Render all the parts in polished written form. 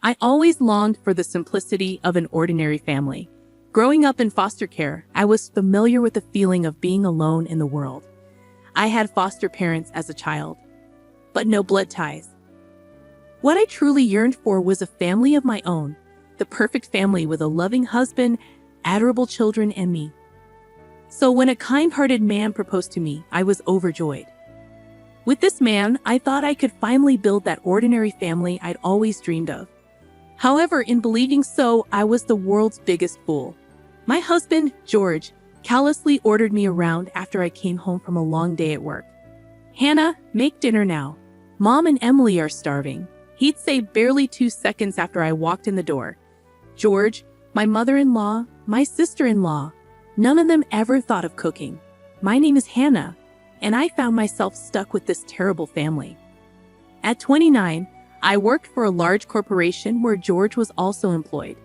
I always longed for the simplicity of an ordinary family. Growing up in foster care, I was familiar with the feeling of being alone in the world. I had foster parents as a child, but no blood ties. What I truly yearned for was a family of my own, the perfect family with a loving husband, adorable children, and me. So when a kind-hearted man proposed to me, I was overjoyed. With this man, I thought I could finally build that ordinary family I'd always dreamed of. However, in believing so, I was the world's biggest fool. My husband, George, callously ordered me around after I came home from a long day at work. "Hannah, make dinner now. Mom and Emily are starving," he'd say barely 2 seconds after I walked in the door. George, my mother-in-law, my sister-in-law, none of them ever thought of cooking. My name is Hannah, and I found myself stuck with this terrible family. At 29, I worked for a large corporation where George was also employed.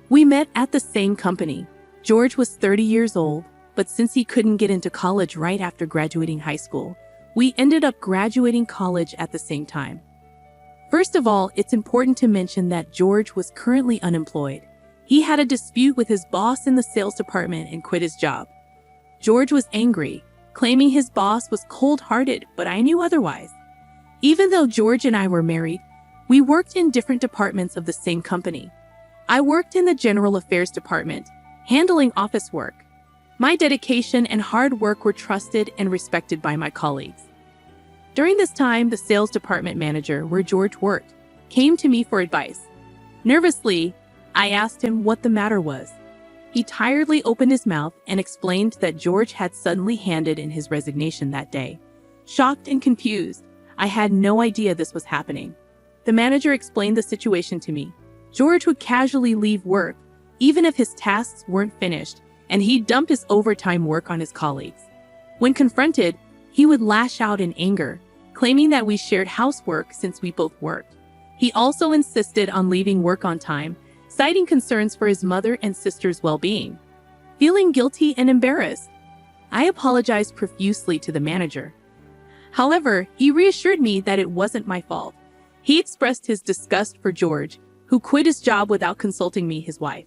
We met at the same company. George was 30 years old, but since he couldn't get into college right after graduating high school, we ended up graduating college at the same time. First of all, it's important to mention that George was currently unemployed. He had a dispute with his boss in the sales department and quit his job. George was angry, claiming his boss was cold-hearted, but I knew otherwise. Even though George and I were married, we worked in different departments of the same company. I worked in the general affairs department, handling office work. My dedication and hard work were trusted and respected by my colleagues. During this time, the sales department manager, where George worked, came to me for advice. Nervously, I asked him what the matter was. He tiredly opened his mouth and explained that George had suddenly handed in his resignation that day. Shocked and confused, I had no idea this was happening. The manager explained the situation to me. George would casually leave work, even if his tasks weren't finished, and he'd dump his overtime work on his colleagues. When confronted, he would lash out in anger, claiming that we shared housework since we both worked. He also insisted on leaving work on time, citing concerns for his mother and sister's well-being. Feeling guilty and embarrassed, I apologized profusely to the manager. However, he reassured me that it wasn't my fault. He expressed his disgust for George, who quit his job without consulting me, his wife.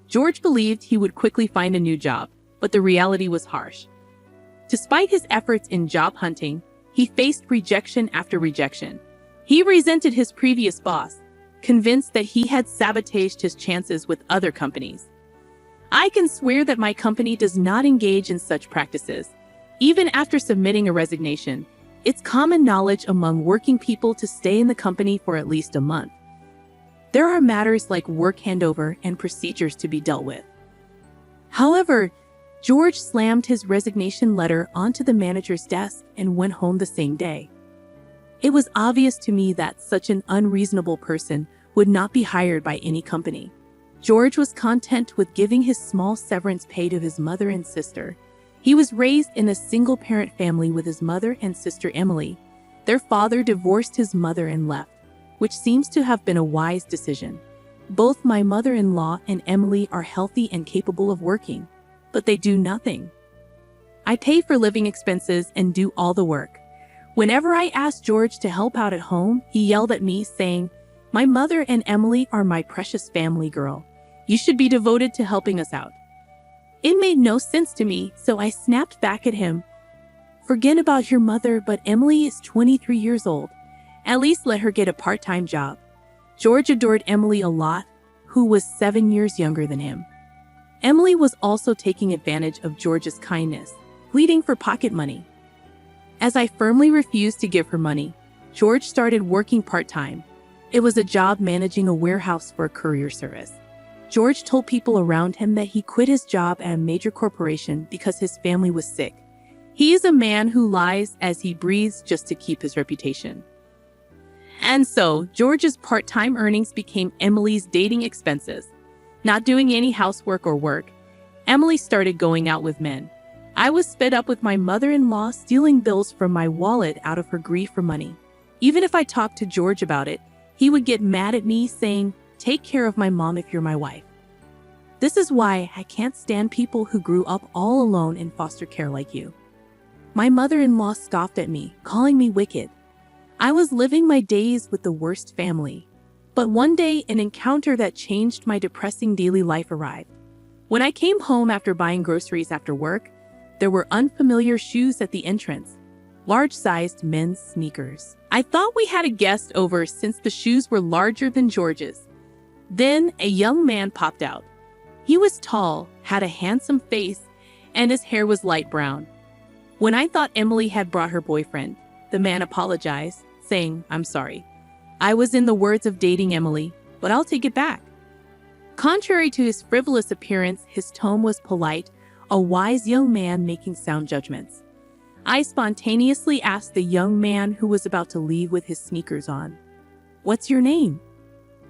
George believed he would quickly find a new job, but the reality was harsh. Despite his efforts in job hunting, he faced rejection after rejection. He resented his previous boss, convinced that he had sabotaged his chances with other companies. I can swear that my company does not engage in such practices. Even after submitting a resignation, it's common knowledge among working people to stay in the company for at least a month. There are matters like work handover and procedures to be dealt with. However, George slammed his resignation letter onto the manager's desk and went home the same day. It was obvious to me that such an unreasonable person would not be hired by any company. George was content with giving his small severance pay to his mother and sister. He was raised in a single-parent family with his mother and sister Emily. Their father divorced his mother and left, which seems to have been a wise decision. Both my mother-in-law and Emily are healthy and capable of working, but they do nothing. I pay for living expenses and do all the work. Whenever I asked George to help out at home, he yelled at me saying, "My mother and Emily are my precious family, girl. You should be devoted to helping us out." It made no sense to me, so I snapped back at him. "Forget about your mother, but Emily is 23 years old. At least let her get a part-time job." George adored Emily a lot, who was 7 years younger than him. Emily was also taking advantage of George's kindness, pleading for pocket money. As I firmly refused to give her money, George started working part-time. It was a job managing a warehouse for a courier service. George told people around him that he quit his job at a major corporation because his family was sick. He is a man who lies as he breathes just to keep his reputation. And so, George's part-time earnings became Emily's dating expenses. Not doing any housework or work, Emily started going out with men. I was fed up with my mother-in-law stealing bills from my wallet out of her grief for money. Even if I talked to George about it, he would get mad at me saying, "Take care of my mom if you're my wife." This is why I can't stand people who grew up all alone in foster care like you. My mother-in-law scoffed at me, calling me wicked. I was living my days with the worst family. But one day, an encounter that changed my depressing daily life arrived. When I came home after buying groceries after work, there were unfamiliar shoes at the entrance, large-sized men's sneakers. I thought we had a guest over since the shoes were larger than George's. Then a young man popped out. He was tall, had a handsome face, and his hair was light brown. When I thought Emily had brought her boyfriend, the man apologized, saying, "I'm sorry. I was in the words of dating Emily, but I'll take it back." Contrary to his frivolous appearance, his tone was polite, a wise young man making sound judgments. I spontaneously asked the young man who was about to leave with his sneakers on, "What's your name?"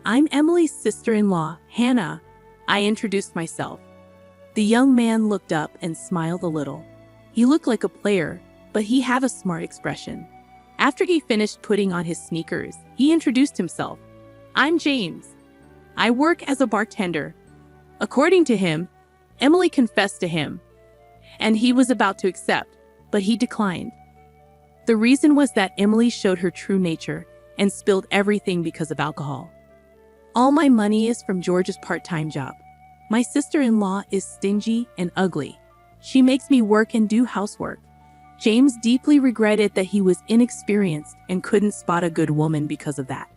"I'm Emily's sister-in-law, Hannah," I introduced myself. The young man looked up and smiled a little. He looked like a player, but he had a smart expression. After he finished putting on his sneakers, he introduced himself. "I'm James. I work as a bartender." According to him, Emily confessed to him, and he was about to accept, but he declined. The reason was that Emily showed her true nature and spilled everything because of alcohol. "All my money is from George's part-time job. My sister-in-law is stingy and ugly. She makes me work and do housework." James deeply regretted that he was inexperienced and couldn't spot a good woman because of that.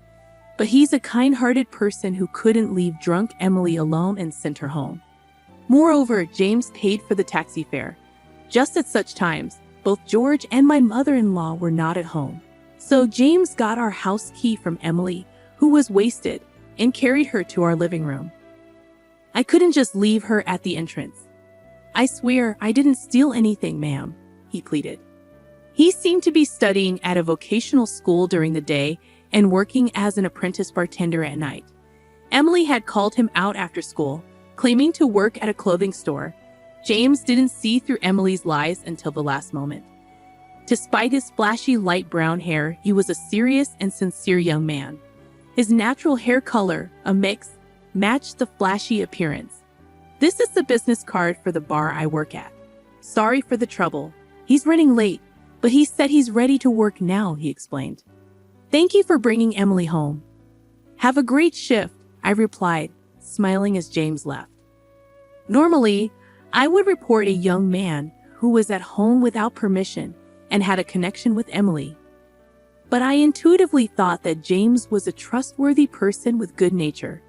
But he's a kind-hearted person who couldn't leave drunk Emily alone and sent her home. Moreover, James paid for the taxi fare. Just at such times, both George and my mother-in-law were not at home. So James got our house key from Emily, who was wasted, and carried her to our living room. I couldn't just leave her at the entrance. "I swear I didn't steal anything, ma'am," he pleaded. He seemed to be studying at a vocational school during the day and working as an apprentice bartender at night. Emily had called him out after school, claiming to work at a clothing store. James didn't see through Emily's lies until the last moment. Despite his flashy light brown hair, he was a serious and sincere young man. His natural hair color, a mix, matched the flashy appearance. "This is the business card for the bar I work at. Sorry for the trouble. He's running late, but he said he's ready to work now," he explained. "Thank you for bringing Emily home." "Have a great shift," I replied, smiling as James left. Normally, I would report a young man who was at home without permission and had a connection with Emily. But I intuitively thought that James was a trustworthy person with good nature.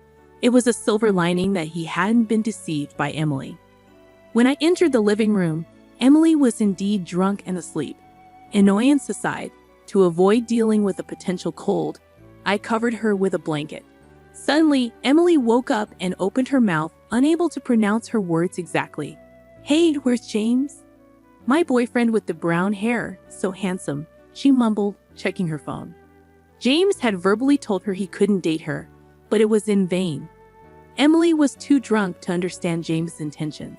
It was a silver lining that he hadn't been deceived by Emily. When I entered the living room, Emily was indeed drunk and asleep. Annoyance aside, to avoid dealing with a potential cold, I covered her with a blanket. Suddenly, Emily woke up and opened her mouth, unable to pronounce her words exactly. "Hey, where's James?" "My boyfriend with the brown hair, so handsome," she mumbled, checking her phone. James had verbally told her he couldn't date her, but it was in vain. Emily was too drunk to understand James's intentions.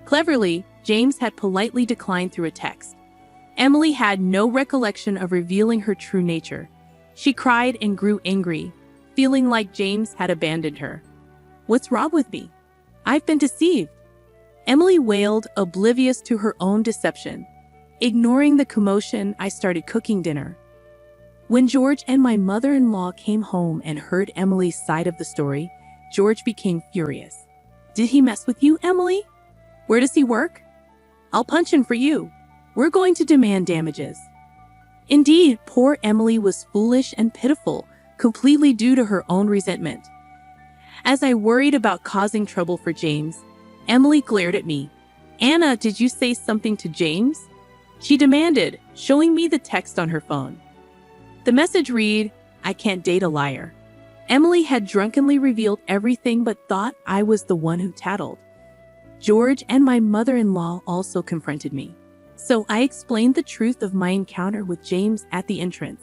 Cleverly, James had politely declined through a text. Emily had no recollection of revealing her true nature. She cried and grew angry, feeling like James had abandoned her. "What's wrong with me? I've been deceived," Emily wailed, oblivious to her own deception. Ignoring the commotion, I started cooking dinner. When George and my mother-in-law came home and heard Emily's side of the story, George became furious. "Did he mess with you, Emily? Where does he work? I'll punch him for you. We're going to demand damages." Indeed, poor Emily was foolish and pitiful, completely due to her own resentment. As I worried about causing trouble for James, Emily glared at me. "Anna, did you say something to James?" she demanded, showing me the text on her phone. The message read, "I can't date a liar." Emily had drunkenly revealed everything but thought I was the one who tattled. George and my mother-in-law also confronted me. So I explained the truth of my encounter with James at the entrance.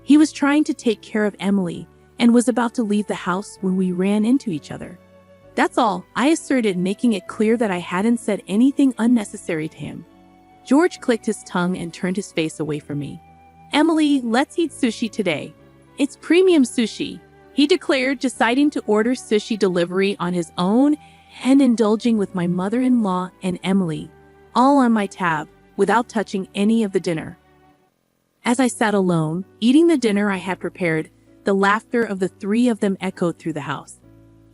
He was trying to take care of Emily and was about to leave the house when we ran into each other. That's all, I asserted, making it clear that I hadn't said anything unnecessary to him. George clicked his tongue and turned his face away from me. "Emily, let's eat sushi today. It's premium sushi," he declared, deciding to order sushi delivery on his own and indulging with my mother-in-law and Emily, all on my tab, without touching any of the dinner. As I sat alone, eating the dinner I had prepared, The laughter of the three of them echoed through the house.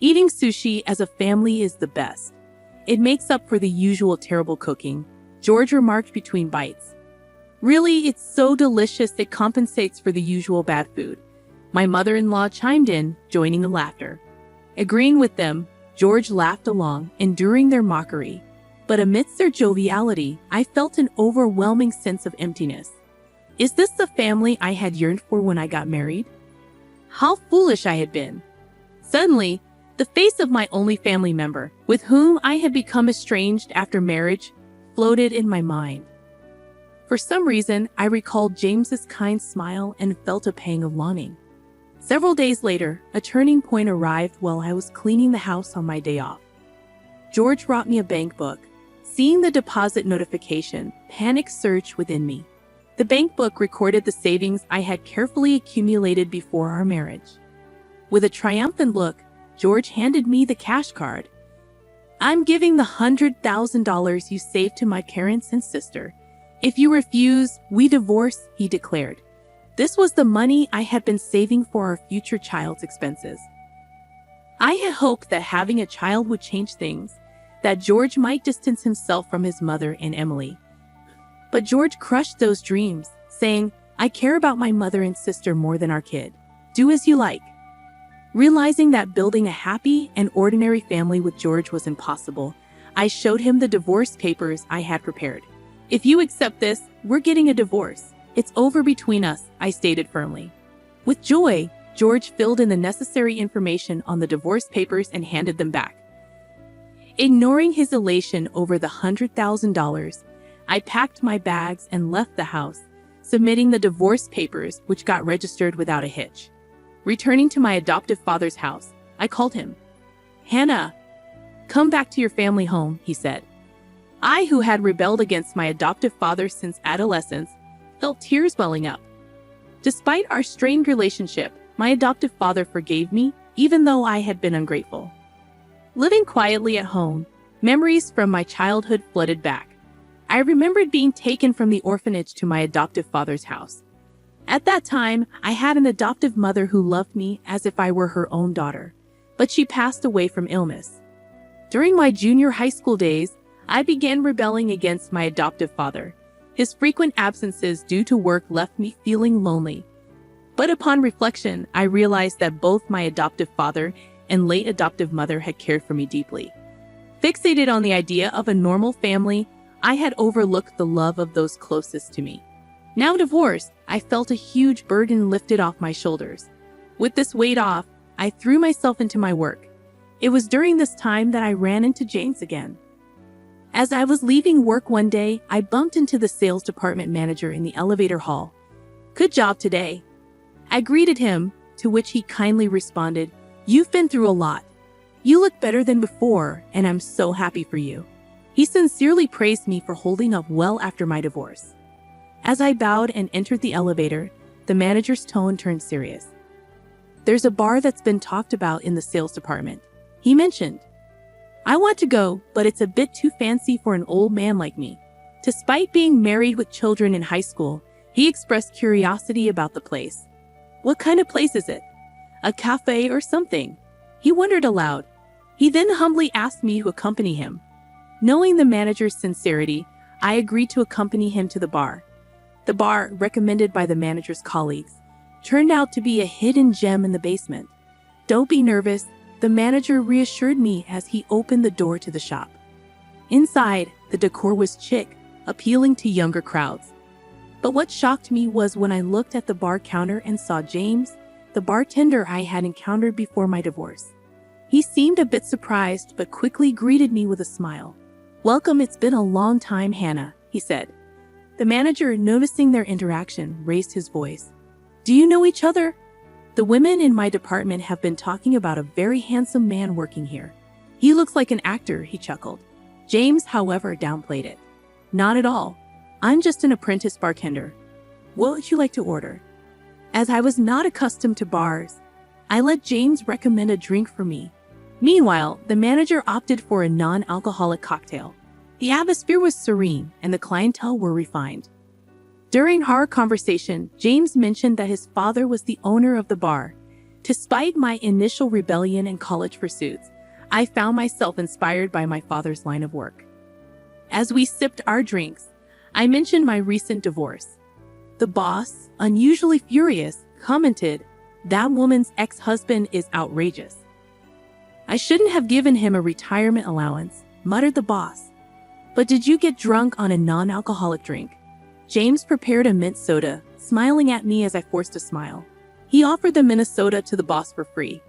Eating sushi as a family is the best. It makes up for the usual terrible cooking, George remarked between bites. Really, it's so delicious it compensates for the usual bad food. My mother-in-law chimed in, joining the laughter. Agreeing with them, George laughed along, enduring their mockery. But amidst their joviality, I felt an overwhelming sense of emptiness. Is this the family I had yearned for when I got married? How foolish I had been. Suddenly, the face of my only family member, with whom I had become estranged after marriage, floated in my mind. For some reason, I recalled James's kind smile and felt a pang of longing. Several days later, a turning point arrived while I was cleaning the house on my day off. George brought me a bank book. Seeing the deposit notification, panic surged within me. The bank book recorded the savings I had carefully accumulated before our marriage. With a triumphant look, George handed me the cash card. I'm giving the $100,000 you saved to my parents and sister. If you refuse, we divorce, he declared. This was the money I had been saving for our future child's expenses. I had hoped that having a child would change things, that George might distance himself from his mother and Emily. But George crushed those dreams, saying, I care about my mother and sister more than our kid. Do as you like. Realizing that building a happy and ordinary family with George was impossible, I showed him the divorce papers I had prepared. If you accept this, we're getting a divorce. It's over between us, I stated firmly. With joy, George filled in the necessary information on the divorce papers and handed them back. Ignoring his elation over the $100,000, I packed my bags and left the house, submitting the divorce papers, which got registered without a hitch. Returning to my adoptive father's house, I called him. Hannah, come back to your family home, he said. I, who had rebelled against my adoptive father since adolescence, felt tears welling up. Despite our strained relationship, my adoptive father forgave me, even though I had been ungrateful. Living quietly at home, memories from my childhood flooded back. I remembered being taken from the orphanage to my adoptive father's house. At that time, I had an adoptive mother who loved me as if I were her own daughter, but she passed away from illness. During my junior high school days, I began rebelling against my adoptive father. His frequent absences due to work left me feeling lonely. But upon reflection, I realized that both my adoptive father and late adoptive mother had cared for me deeply. Fixated on the idea of a normal family, I had overlooked the love of those closest to me. Now divorced, I felt a huge burden lifted off my shoulders. With this weight off, I threw myself into my work. It was during this time that I ran into James again. As I was leaving work one day, I bumped into the sales department manager in the elevator hall. Good job today. I greeted him, to which he kindly responded, You've been through a lot. You look better than before, and I'm so happy for you. He sincerely praised me for holding up well after my divorce. As I bowed and entered the elevator, the manager's tone turned serious. There's a bar that's been talked about in the sales department, he mentioned. I want to go, but it's a bit too fancy for an old man like me. Despite being married with children in high school, he expressed curiosity about the place. What kind of place is it? A cafe or something? He wondered aloud. He then humbly asked me to accompany him. Knowing the manager's sincerity, I agreed to accompany him to the bar. The bar, recommended by the manager's colleagues, turned out to be a hidden gem in the basement. Don't be nervous, the manager reassured me as he opened the door to the shop. Inside, the decor was chic, appealing to younger crowds. But what shocked me was when I looked at the bar counter and saw James, the bartender I had encountered before my divorce. He seemed a bit surprised but quickly greeted me with a smile. Welcome, it's been a long time, Hannah, he said. The manager, noticing their interaction, raised his voice. Do you know each other? The women in my department have been talking about a very handsome man working here. He looks like an actor, he chuckled. James, however, downplayed it. Not at all. I'm just an apprentice bartender. What would you like to order? As I was not accustomed to bars, I let James recommend a drink for me. Meanwhile, the manager opted for a non-alcoholic cocktail. The atmosphere was serene and the clientele were refined. During our conversation, James mentioned that his father was the owner of the bar, Despite my initial rebellion and college pursuits, I found myself inspired by my father's line of work. As we sipped our drinks, I mentioned my recent divorce. The boss, unusually furious, commented, "That woman's ex-husband is outrageous." "I shouldn't have given him a retirement allowance," muttered the boss. "But did you get drunk on a non-alcoholic drink?" James prepared a mint soda, smiling at me as I forced a smile. He offered the Minnesota to the boss for free.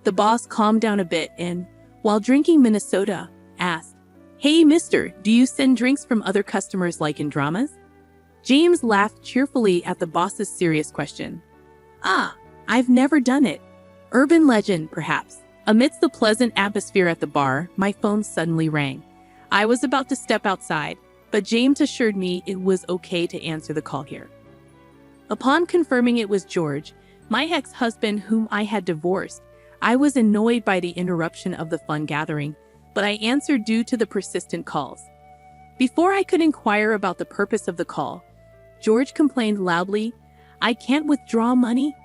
The boss calmed down a bit and, while drinking Minnesota, asked, "Hey, mister, do you send drinks from other customers like in dramas?" James laughed cheerfully at the boss's serious question. "Ah, I've never done it. Urban legend, perhaps." Amidst the pleasant atmosphere at the bar, my phone suddenly rang. I was about to step outside, but James assured me it was okay to answer the call here. Upon confirming it was George, my ex-husband whom I had divorced, I was annoyed by the interruption of the fun gathering, but I answered due to the persistent calls. Before I could inquire about the purpose of the call, George complained loudly, "I can't withdraw money.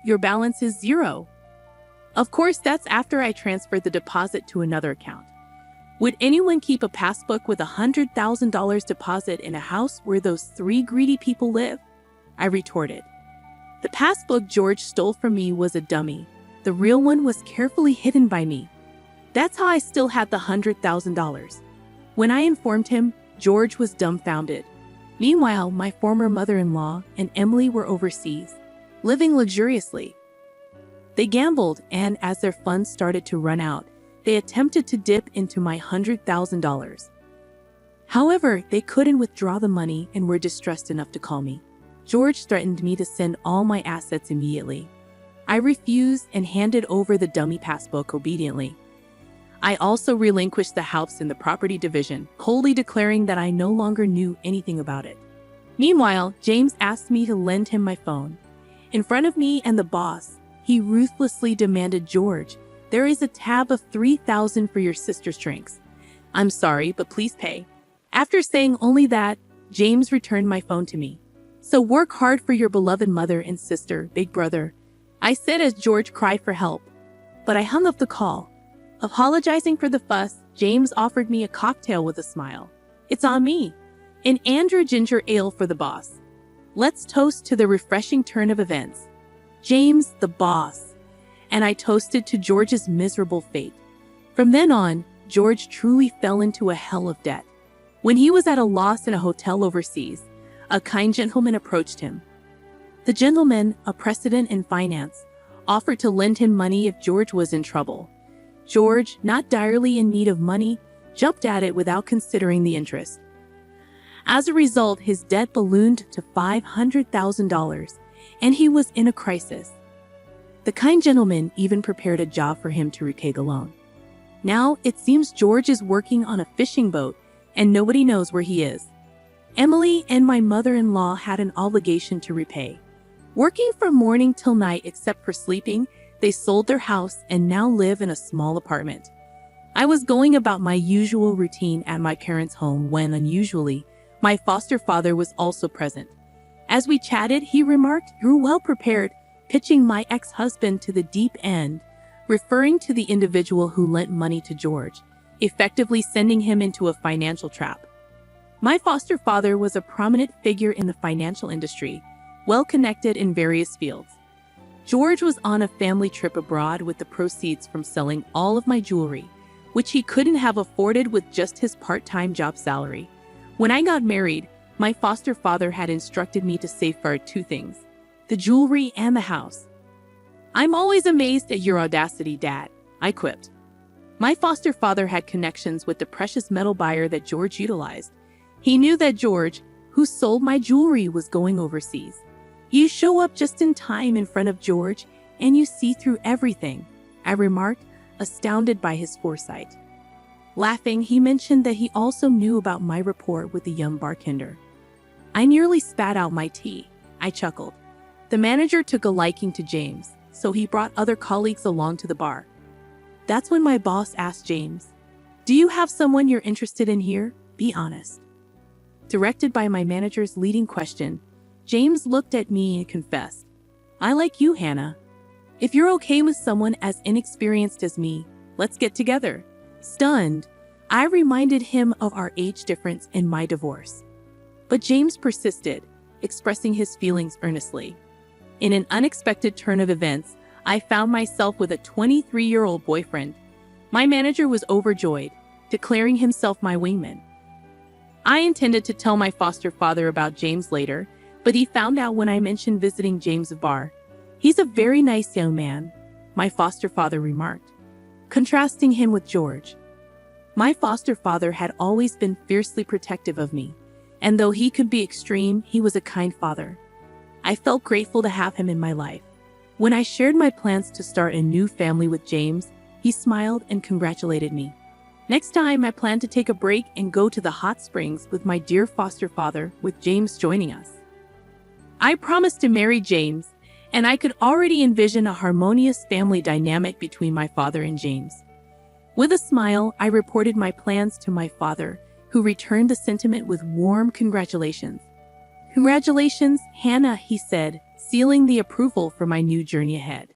Your balance is zero." Of course, that's after I transferred the deposit to another account. Would anyone keep a passbook with $100,000 deposit in a house where those three greedy people live? I retorted. The passbook George stole from me was a dummy. The real one was carefully hidden by me. That's how I still had the $100,000. When I informed him, George was dumbfounded. Meanwhile, my former mother-in-law and Emily were overseas, living luxuriously. They gambled, and as their funds started to run out, they attempted to dip into my $100,000. However, they couldn't withdraw the money and were distressed enough to call me. George threatened me to send all my assets immediately. I refused and handed over the dummy passbook obediently. I also relinquished the house in the property division, coldly declaring that I no longer knew anything about it. Meanwhile, James asked me to lend him my phone. In front of me and the boss, he ruthlessly demanded, "George, there is a tab of $3,000 for your sister's drinks. I'm sorry, but please pay." After saying only that, James returned my phone to me. "So work hard for your beloved mother and sister, big brother," I said as George cried for help. But I hung up the call. Apologizing for the fuss, James offered me a cocktail with a smile. "It's on me. An Andrew ginger ale for the boss. Let's toast to the refreshing turn of events. James, the boss." And I toasted to George's miserable fate. From then on, George truly fell into a hell of debt. When he was at a loss in a hotel overseas, a kind gentleman approached him. The gentleman, a precedent in finance, offered to lend him money if George was in trouble. George, not direly in need of money, jumped at it without considering the interest. As a result, his debt ballooned to $500,000, and he was in a crisis. The kind gentleman even prepared a job for him to repay the loan. Now, it seems George is working on a fishing boat, and nobody knows where he is. Emily and my mother-in-law had an obligation to repay. Working from morning till night except for sleeping, they sold their house and now live in a small apartment. I was going about my usual routine at my parents' home when, unusually, my foster father was also present. As we chatted, he remarked, "You're well prepared," pitching my ex-husband to the deep end, referring to the individual who lent money to George, effectively sending him into a financial trap. My foster father was a prominent figure in the financial industry, well connected in various fields. George was on a family trip abroad with the proceeds from selling all of my jewelry, which he couldn't have afforded with just his part-time job salary. When I got married, my foster father had instructed me to safeguard two things: the jewelry and the house. "I'm always amazed at your audacity, Dad," I quipped. My foster father had connections with the precious metal buyer that George utilized. He knew that George, who sold my jewelry, was going overseas. "You show up just in time in front of George, and you see through everything," I remarked, astounded by his foresight. Laughing, he mentioned that he also knew about my rapport with the young bartender. I nearly spat out my tea. I chuckled. The manager took a liking to James, so he brought other colleagues along to the bar. That's when my boss asked James, "Do you have someone you're interested in here? Be honest." Directed by my manager's leading question, James looked at me and confessed, "I like you, Hannah." If you're okay with someone as inexperienced as me, let's get together." Stunned, I reminded him of our age difference and my divorce. But James persisted, expressing his feelings earnestly. In an unexpected turn of events, I found myself with a 23-year-old boyfriend. My manager was overjoyed, declaring himself my wingman. I intended to tell my foster father about James later, but he found out when I mentioned visiting James' bar. "He's a very nice young man," my foster father remarked, contrasting him with George. My foster father had always been fiercely protective of me, and though he could be extreme, he was a kind father. I felt grateful to have him in my life. When I shared my plans to start a new family with James, he smiled and congratulated me. Next time, I plan to take a break and go to the hot springs with my dear foster father, with James joining us. I promised to marry James, and I could already envision a harmonious family dynamic between my father and James. With a smile, I reported my plans to my father, who returned the sentiment with warm congratulations. "Congratulations, Hannah," he said, sealing the approval for my new journey ahead.